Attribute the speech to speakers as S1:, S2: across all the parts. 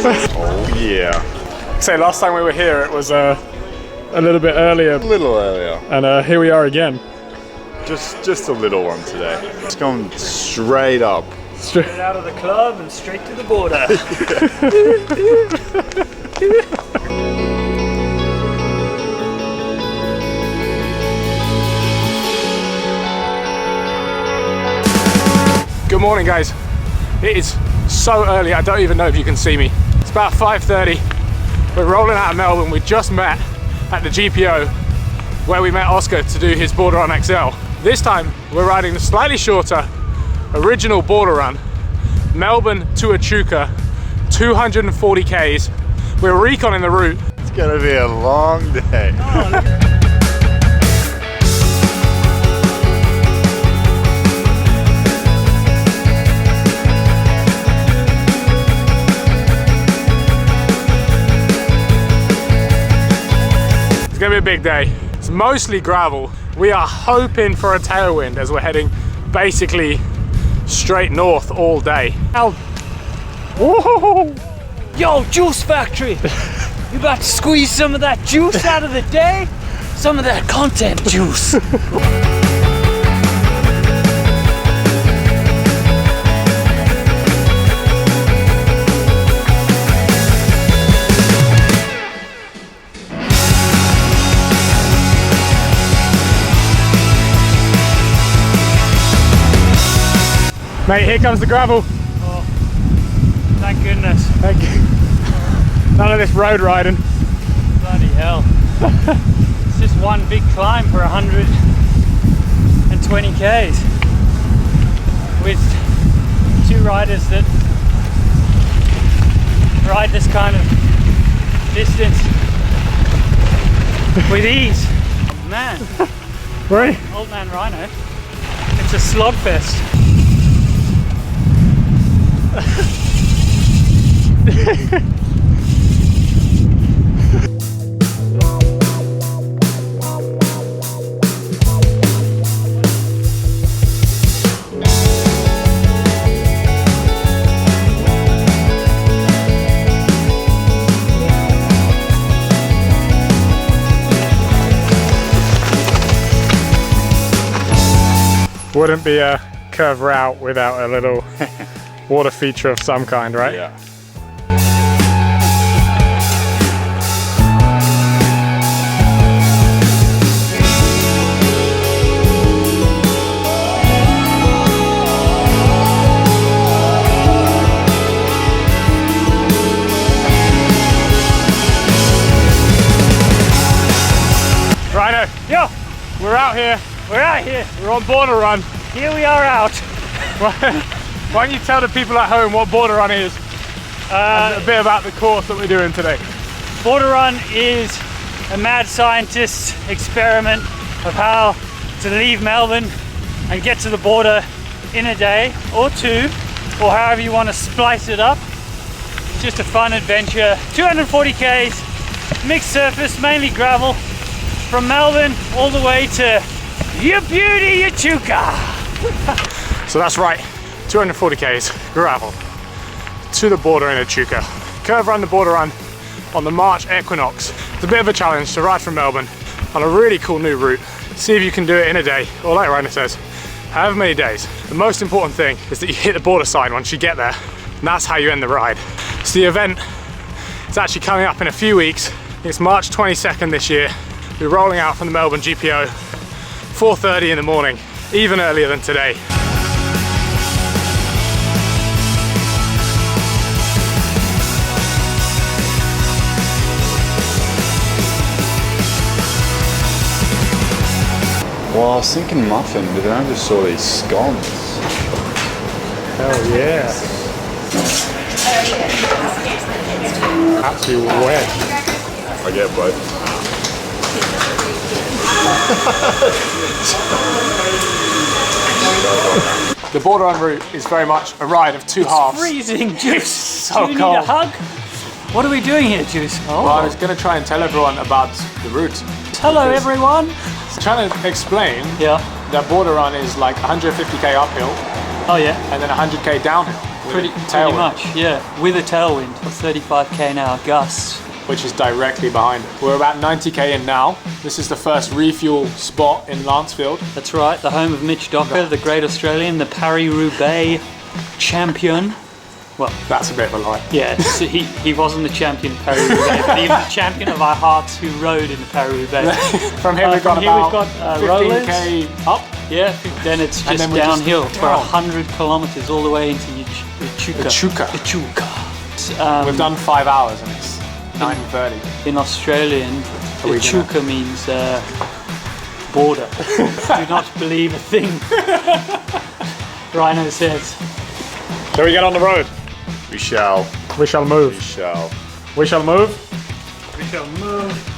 S1: Oh yeah.
S2: So last time we were here, it was a little bit earlier.
S1: A little earlier.
S2: And here we are again.
S1: Just a little one today. It's gone straight up.
S3: Straight out of the club and straight to the border.
S2: Good morning, guys. It is so early, I don't even know if you can see me. It's about 5:30. We're rolling out of Melbourne. We just met at the GPO where we met Oskar to do his Border Run XL. This time, we're riding the slightly shorter original Border Run, Melbourne to Echuca, 240 Ks. We're reconning the route.
S1: It's gonna be a long day.
S2: It's gonna be a big day. It's mostly gravel. We are hoping for a tailwind as we're heading basically straight north all day.
S3: Whoa. Yo, juice factory! You about to squeeze some of that juice out of the day? Some of that content juice.
S2: Mate, here comes the gravel.
S3: Oh, thank goodness.
S2: Thank you. None of this road riding.
S3: Bloody hell. It's just one big climb for 120 Ks with two riders that ride this kind of distance with ease. Man,
S2: Right?
S3: old man Rhino, it's a slogfest.
S2: Wouldn't be a curve route without a little water feature of some kind, right?
S1: Yeah.
S2: Rhino,
S3: Yo,
S2: we're out here.
S3: we're out here.
S2: We're on Border Run.
S3: Here we are out.
S2: Why don't you tell the people at home what Border Run is? And a bit about the course that we're doing today.
S3: Border Run is a mad scientist experiment of how to leave Melbourne and get to the border in a day or two, or however you want to splice it up. It's just a fun adventure. 240 Ks, mixed surface, mainly gravel, from Melbourne all the way to your beauty, Echuca.
S2: So that's right, 240 Ks, gravel, to the border in Echuca. Curve around the Border Run on the March equinox. It's a bit of a challenge to ride from Melbourne on a really cool new route. See if you can do it in a day, or like Rhino says, however many days. The most important thing is that you hit the border sign once you get there, and that's how you end the ride. So the event is actually coming up in a few weeks. It's March 22nd this year. We're rolling out from the Melbourne GPO, 4:30 in the morning, even earlier than today.
S1: Well, I was thinking muffin, but then I just saw these scones.
S2: Hell yeah. Absolutely wet.
S1: I get both.
S2: The Border Run route is very much a ride of two halves.
S3: Freezing, Juice.
S2: So
S3: Do you
S2: cold.
S3: need a hug? What are we doing here, Juice? Oh.
S2: Well, I was going to try and tell everyone about the route.
S3: Hello, everyone.
S2: I'm trying to explain
S3: Yeah.
S2: that Border Run is like 150k uphill
S3: Oh, yeah.
S2: and then 100k downhill.
S3: Pretty much, yeah. With a tailwind of 35k an hour gusts.
S2: Which is directly behind it. We're about 90k in now. This is the first refuel spot in Lancefield.
S3: That's right, the home of Mitch Docker, the great Australian, the Paris-Roubaix champion. Well,
S2: that's a bit of a lie.
S3: Yeah, so he wasn't the champion of Paris-Roubaix, but he was the champion of our hearts who rode in the Paris-Roubaix.
S2: From here we've got about 15k up.
S3: Yeah, then it's just downhill for 100 kilometers all the way into Echuca.
S2: We've done 5 hours and it's 9:30.
S3: In Australian, Echuca means border. Do not believe a thing Rhino says.
S2: Shall we get on the road?
S1: We shall.
S2: We shall move.
S1: We shall.
S2: We shall move.
S3: We shall move.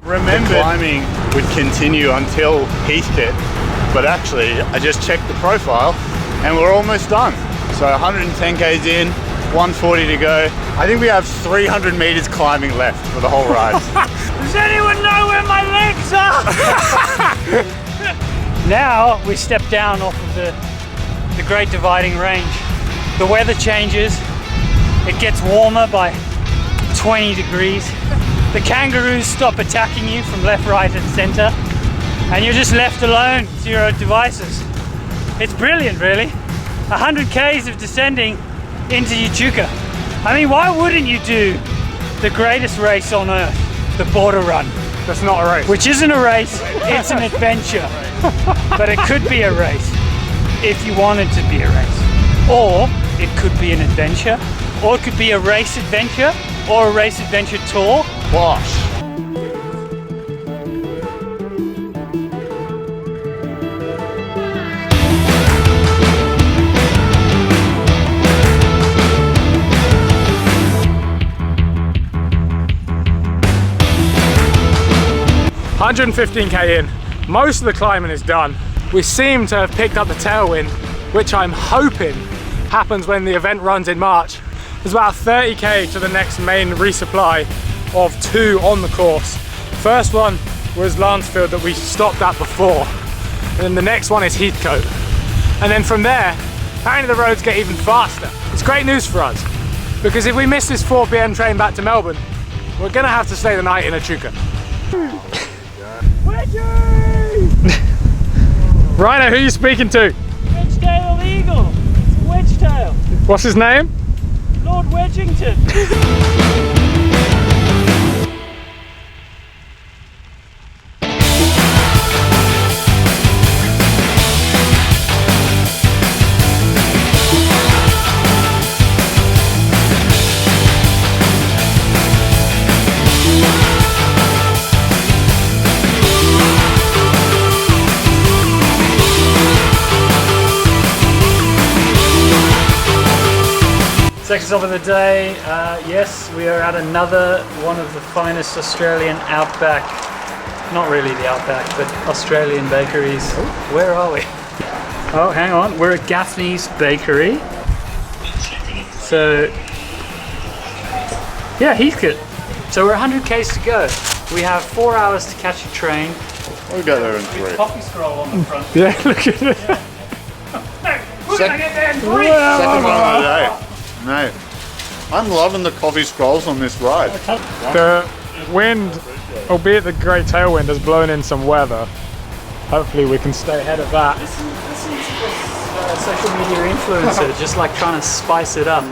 S1: Remember, the climbing would continue until Heathcote, but actually I just checked the profile and we're almost done. So 110 k's in, 140 to go. I think we have 300 meters climbing left for the whole ride.
S3: Does anyone know where my legs are? Now we step down off of the Great Dividing Range. The weather changes, it gets warmer by 20 degrees. The kangaroos stop attacking you from left, right and center, and you're just left alone to your own devices. It's brilliant, really. 100 k's of descending into Echuca. I mean, why wouldn't you do the greatest race on earth, the Border Run?
S2: That's not a race.
S3: Which isn't a race, it's an adventure. But it could be a race if you wanted to be a race. Or it could be an adventure, or it could be a race adventure, or a race adventure tour.
S1: Bosh.
S2: $115k in, most of the climbing is done. We seem to have picked up the tailwind, which I'm hoping happens when the event runs in March. There's about 30k to the next main resupply of 2 on the course. First one was Lancefield that we stopped at before, and then the next one is Heathcote. And then from there, apparently the roads get even faster. It's great news for us, because if we miss this 4 PM train back to Melbourne, we're gonna have to stay the night in Echuca. Rhino, who are you speaking to?
S3: Wedge-tailed eagle. It's a wedge-tail.
S2: What's his name?
S3: Lord Wedgington. Second stop of the day, yes, we are at another one of the finest Australian outback, not really the outback, but Australian bakeries. Oh, where are we? Oh, hang on, we're at Gaffney's Bakery. So, yeah, Heathcote. So we're 100 k's to go. We have 4 hours to catch a train.
S1: We'll go there in 3.
S3: Coffee scroll on the front.
S2: Yeah, look at it.
S3: Yeah. We're gonna get there in 3!
S1: Second one of the day. Mate, I'm loving the coffee scrolls on this ride.
S2: The wind, albeit the great tailwind, has blown in some weather. Hopefully we can stay ahead of that.
S3: This is just social media influencer, just like trying to spice it up.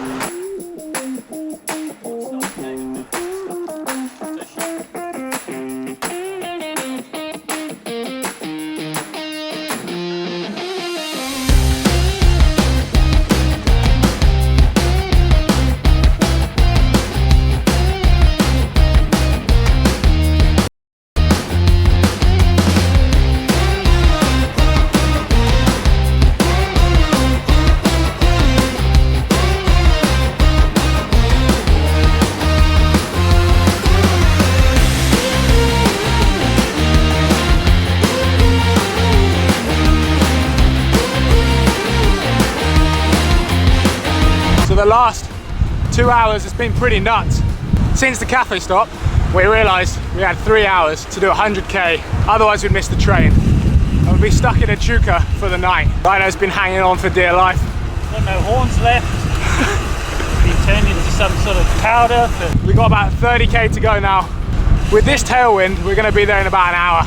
S2: The last 2 hours has been pretty nuts. Since the cafe stop, we realized we had 3 hours to do 100k, otherwise we'd miss the train. And we'd be stuck in Echuca for the night. Rhino's been hanging on for dear life.
S3: Got no horns left. Been turned into some sort of powder.
S2: We got about 30k to go now. With this tailwind, we're gonna be there in about an hour,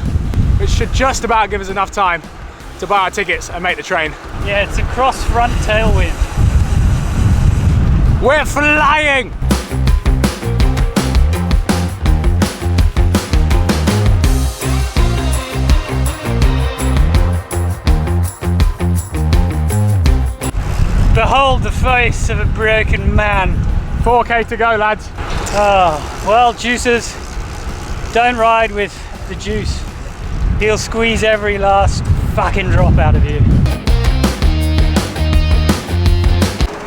S2: which should just about give us enough time to buy our tickets and make the train.
S3: Yeah, it's a cross front tailwind.
S2: We're flying!
S3: Behold the face of a broken man.
S2: 4k to go, lads.
S3: Oh, well, juicers, don't ride with the juice. He'll squeeze every last fucking drop out of you.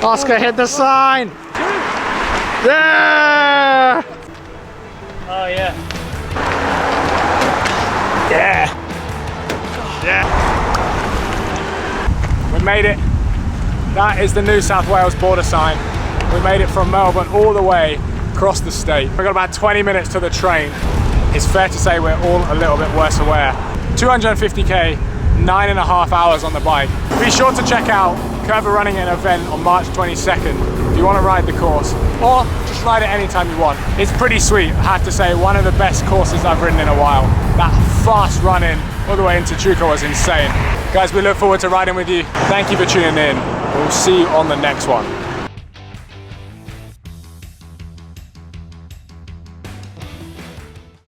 S2: Oskar hit the sign! Yeah!
S3: Oh yeah.
S2: Yeah! Yeah! We made it. That is the New South Wales border sign. We made it from Melbourne all the way across the state. We've got about 20 minutes to the train. It's fair to say we're all a little bit worse aware. 250k, 9.5 hours on the bike. Be sure to check out Curve Running an event on March 22nd if you want to ride the course, or just ride it anytime you want. It's pretty sweet, I have to say, one of the best courses I've ridden in a while. That fast run-in all the way into Echuca was insane. Guys, we look forward to riding with you. Thank you for tuning in. We'll see you on the next one.